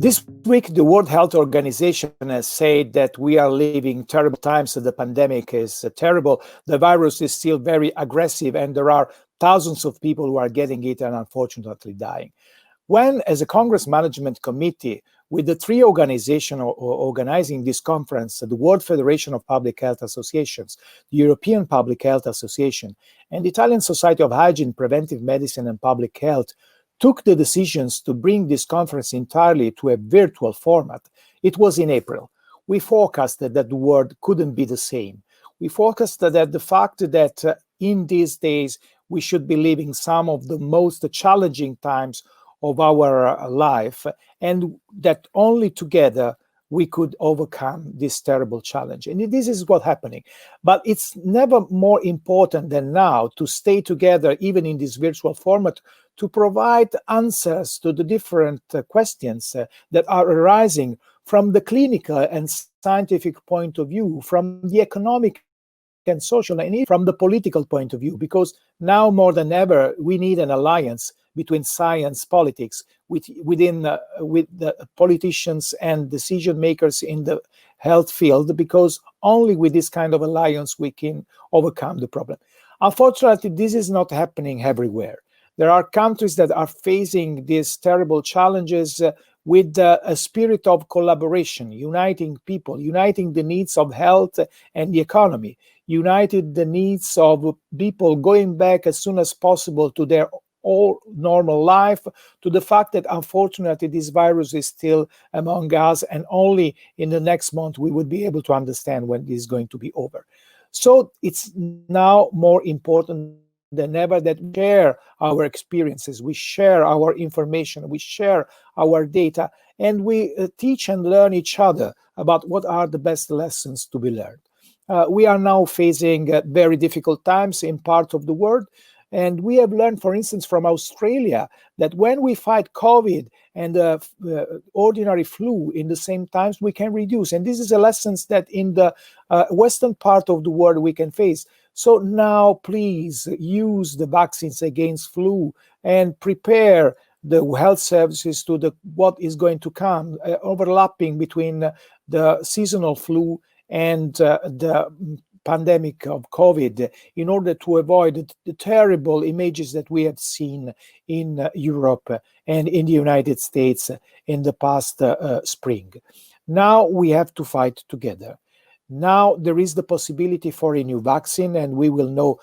This week, the World Health Organization has said that we are living terrible times. The pandemic is terrible. The virus is still very aggressive, and there are thousands of people who are getting it and unfortunately dying. When, as a Congress Management Committee, with the three organizations organizing this conference, the World Federation of Public Health Associations, the European Public Health Association, and the Italian Society of Hygiene, Preventive Medicine and Public Health, took the decisions to bring this conference entirely to a virtual format, it was in April. We forecasted that the world couldn't be the same. We forecasted that the fact that in these days we should be living some of the most challenging times of our life, and that only together we could overcome this terrible challenge. And this is what's happening. But it's never more important than now to stay together, even in this virtual format, to provide answers to the different questions that are arising from the clinical and scientific point of view, from the economic and social, and even from the political point of view, because now more than ever, we need an alliance between science, politics, with the politicians and decision makers in the health field, because only with this kind of alliance we can overcome the problem. Unfortunately, this is not happening everywhere. There are countries that are facing these terrible challenges with a spirit of collaboration, uniting people, uniting the needs of health and the economy, united the needs of people going back as soon as possible to their all normal life, to the fact that unfortunately this virus is still among us, and only in the next month we would be able to understand when this is going to be over. So it's now more important than ever that we share our experiences, we share our information, we share our data, and we teach and learn each other about what are the best lessons to be learned. We are now facing very difficult times in parts of the world. And we have learned, for instance, from Australia, that when we fight COVID and ordinary flu in the same times, we can reduce. And this is a lesson that in the western part of the world we can face. So now, please use the vaccines against flu and prepare the health services to what is going to come, overlapping between the seasonal flu and the pandemic of COVID, in order to avoid the terrible images that we have seen in Europe and in the United States in the past spring. Now we have to fight together. Now there is the possibility for a new vaccine, and we will know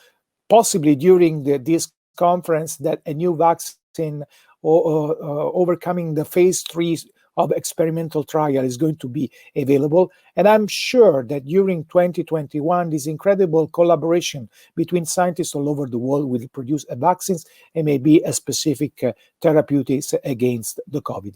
possibly during this conference that a new vaccine overcoming the phase 3 of experimental trial is going to be available. And I'm sure that during 2021, this incredible collaboration between scientists all over the world will produce vaccines and maybe a specific therapeutics against the COVID.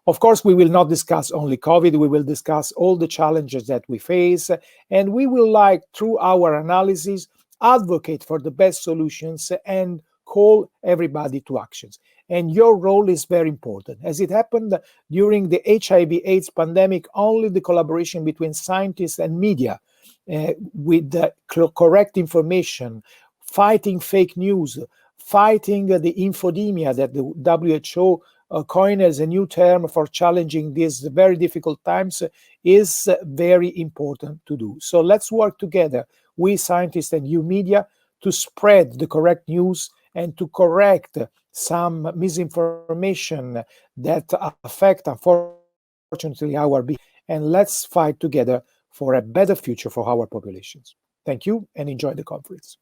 Of course, we will not discuss only COVID, we will discuss all the challenges that we face, and we will, like, through our analysis, advocate for the best solutions and call everybody to actions. And your role is very important. As it happened during the HIV/AIDS pandemic, only the collaboration between scientists and media with the correct information, fighting fake news, fighting the infodemia that the WHO coined as a new term for challenging these very difficult times, is very important to do. So let's work together, we scientists and you media, to spread the correct news and to correct some misinformation that affect, unfortunately, our being. And let's fight together for a better future for our populations. Thank you and enjoy the conference.